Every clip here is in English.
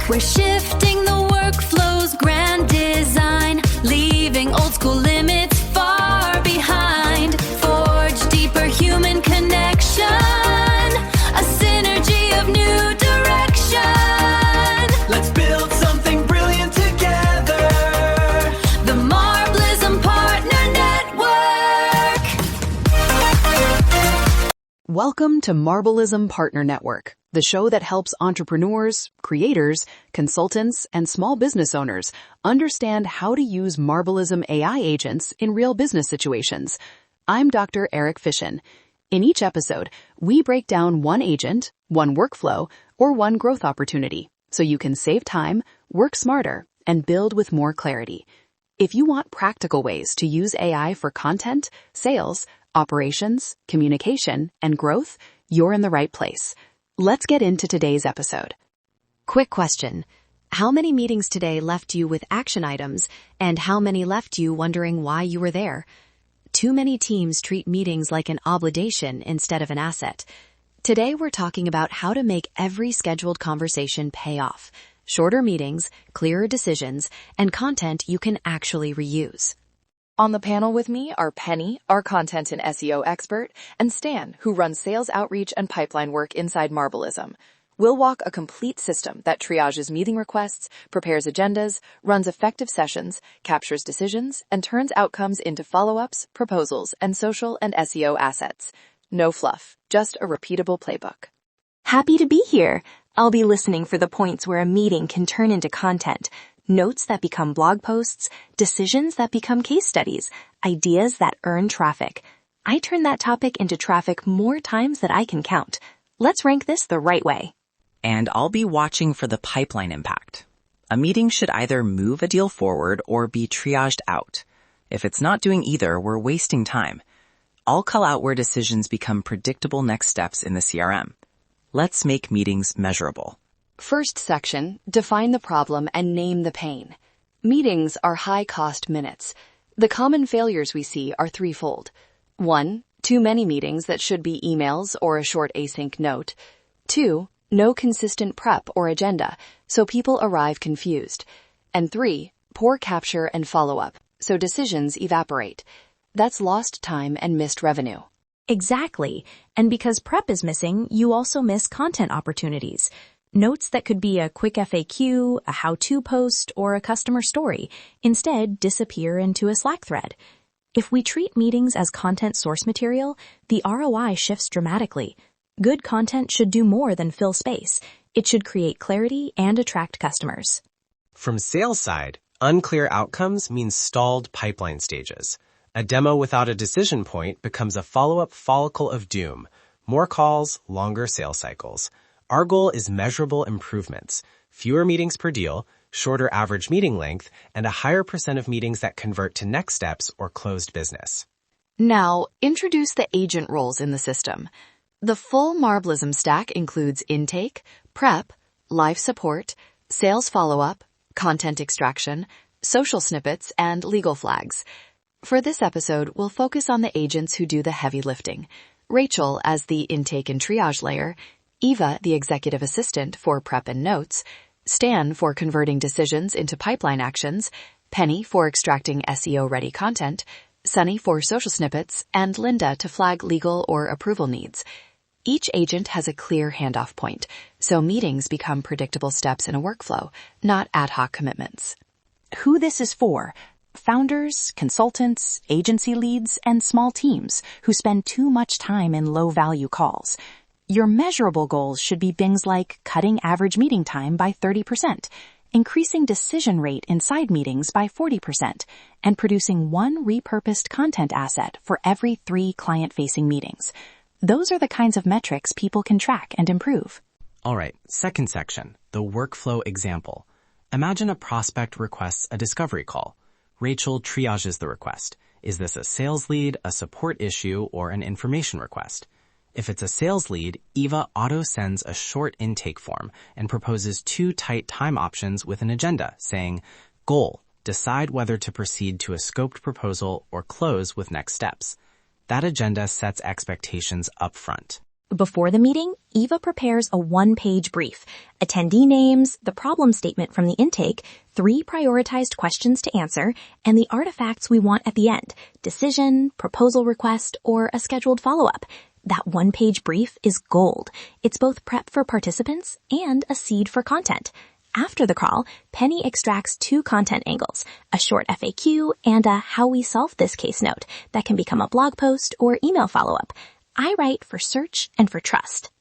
We're shifting the workflow's grand design, leaving old school limits far behind. Forge deeper human connection, a synergy of new direction. Let's build something brilliant together. The Marblism Partner Network. Welcome to Marblism Partner Network, the show that helps entrepreneurs, creators, consultants, and small business owners understand how to use Marblism AI agents in real business situations. I'm Dr. Eric Fishin. In each episode, we break down one agent, one workflow, or one growth opportunity so you can save time, work smarter, and build with more clarity. If you want practical ways to use AI for content, sales, operations, communication, and growth, you're in the right place. Let's get into today's episode. Quick question. How many meetings today left you with action items, and how many left you wondering why you were there? Too many teams treat meetings like an obligation instead of an asset. Today we're talking about how to make every scheduled conversation pay off. Shorter meetings, clearer decisions, and content you can actually reuse. On the panel with me are Penny, our content and SEO expert, and Stan, who runs sales outreach and pipeline work inside Marblism. We'll walk a complete system that triages meeting requests, prepares agendas, runs effective sessions, captures decisions, and turns outcomes into follow-ups, proposals, and social and SEO assets. No fluff, just a repeatable playbook. Happy to be here. I'll be listening for the points where a meeting can turn into content. Notes that become blog posts, decisions that become case studies, ideas that earn traffic. I turn that topic into traffic more times than I can count. Let's rank this the right way. And I'll be watching for the pipeline impact. A meeting should either move a deal forward or be triaged out. If it's not doing either, we're wasting time. I'll call out where decisions become predictable next steps in the CRM. Let's make meetings measurable. First section, define the problem and name the pain. Meetings are high-cost minutes. The common failures we see are threefold. 1. Too many meetings that should be emails or a short async note. 2. No consistent prep or agenda, so people arrive confused. And 3. Poor capture and follow-up, so decisions evaporate. That's lost time and missed revenue. Exactly. And because prep is missing, you also miss content opportunities. Notes that could be a quick FAQ, a how-to post, or a customer story instead disappear into a Slack thread. If we treat meetings as content source material, the ROI shifts dramatically. Good content should do more than fill space. It should create clarity and attract customers. From sales side, unclear outcomes means stalled pipeline stages. A demo without a decision point becomes a follow-up follicle of doom. More calls, longer sales cycles. Our goal is measurable improvements, fewer meetings per deal, shorter average meeting length, and a higher % of meetings that convert to next steps or closed business. Now, introduce the agent roles in the system. The full Marblism stack includes intake, prep, live support, sales follow-up, content extraction, social snippets, and legal flags. For this episode, we'll focus on the agents who do the heavy lifting. Rachel as the intake and triage layer, Eva, the executive assistant for prep and notes, Stan for converting decisions into pipeline actions, Penny for extracting SEO-ready content, Sonny for social snippets, and Linda to flag legal or approval needs. Each agent has a clear handoff point, so meetings become predictable steps in a workflow, not ad hoc commitments. Who this is for? Founders, consultants, agency leads, and small teams who spend too much time in low-value calls. Your measurable goals should be things like cutting average meeting time by 30%, increasing decision rate inside meetings by 40%, and producing one repurposed content asset for every 3 client-facing meetings. Those are the kinds of metrics people can track and improve. All right, second section, the workflow example. Imagine a prospect requests a discovery call. Rachel triages the request. Is this a sales lead, a support issue, or an information request? If it's a sales lead, Eva auto-sends a short intake form and proposes 2 tight time options with an agenda saying, Goal, decide whether to proceed to a scoped proposal or close with next steps. That agenda sets expectations up front. Before the meeting, Eva prepares a one-page brief, attendee names, the problem statement from the intake, 3 prioritized questions to answer, and the artifacts we want at the end, decision, proposal request, or a scheduled follow-up. That one-page brief is gold. It's both prep for participants and a seed for content. After the call, Penny extracts 2 content angles, a short FAQ and a how we solve this case note that can become a blog post or email follow-up. I write for search and for trust.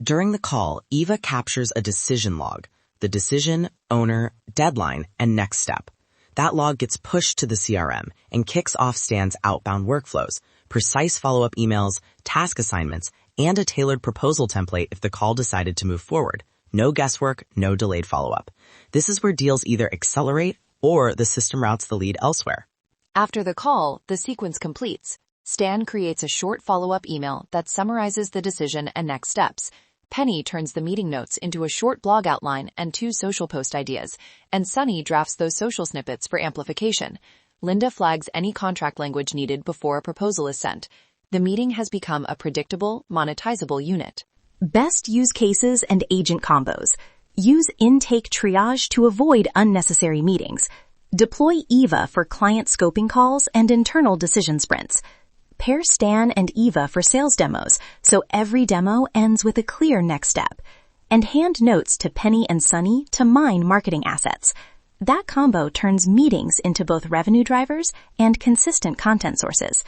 During the call, Eva captures a decision log, the decision, owner, deadline, and next step. That log gets pushed to the CRM and kicks off Stan's outbound workflows, precise follow-up emails, task assignments, and a tailored proposal template if the call decided to move forward. No guesswork, no delayed follow-up. This is where deals either accelerate or the system routes the lead elsewhere. After the call, the sequence completes. Stan creates a short follow-up email that summarizes the decision and next steps. Penny turns the meeting notes into a short blog outline and 2 social post ideas, and Sonny drafts those social snippets for amplification. Linda flags any contract language needed before a proposal is sent. The meeting has become a predictable, monetizable unit. Best use cases and agent combos. Use intake triage to avoid unnecessary meetings. Deploy Eva for client scoping calls and internal decision sprints. Pair Stan and Eva for sales demos, so every demo ends with a clear next step. And hand notes to Penny and Sonny to mine marketing assets. That combo turns meetings into both revenue drivers and consistent content sources.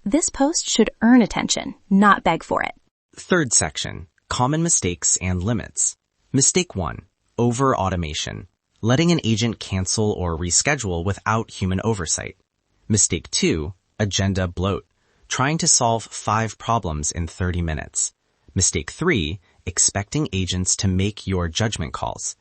This post should earn attention, not beg for it. Third section, common mistakes and limits. Mistake 1, over-automation, letting an agent cancel or reschedule without human oversight. Mistake 2, agenda bloat, trying to solve 5 problems in 30 minutes. Mistake 3, expecting agents to make your judgment calls.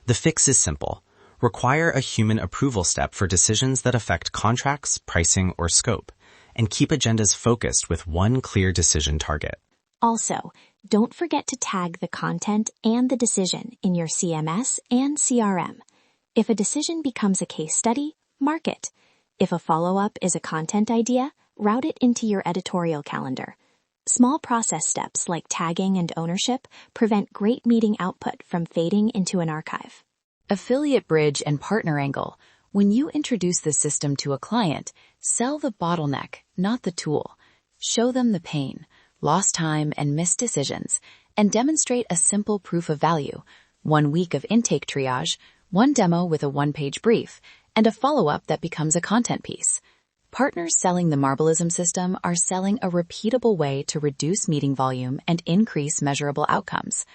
The fix is simple. Require a human approval step for decisions that affect contracts, pricing, or scope, and keep agendas focused with one clear decision target. Also, don't forget to tag the content and the decision in your CMS and CRM. If a decision becomes a case study, mark it. If a follow-up is a content idea, route it into your editorial calendar. Small process steps like tagging and ownership prevent great meeting output from fading into an archive. Affiliate bridge and partner angle. When you introduce the system to a client, sell the bottleneck, not the tool. Show them the pain, lost time, and missed decisions, and demonstrate a simple proof of value. 1 week of intake triage, 1 demo with a 1-page brief, and a follow-up that becomes a content piece. Partners selling the Marblism system are selling a repeatable way to reduce meeting volume and increase measurable outcomes.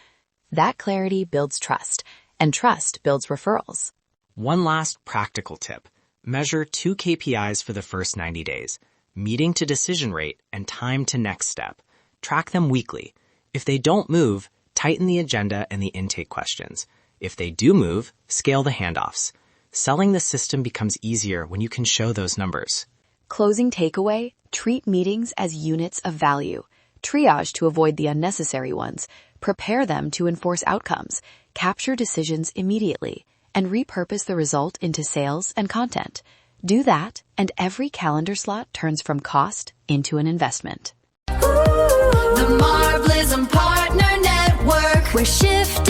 That clarity builds trust, and trust builds referrals. One last practical tip. Measure 2 KPIs for the first 90 days, meeting to decision rate and time to next step. Track them weekly. If they don't move, tighten the agenda and the intake questions. If they do move, scale the handoffs. Selling the system becomes easier when you can show those numbers. Closing takeaway, treat meetings as units of value. Triage to avoid the unnecessary ones. Prepare them to enforce outcomes. Capture decisions immediately. And repurpose the result into sales and content. Do that, and every calendar slot turns from cost into an investment. The Marblism Partner Network. We're shifting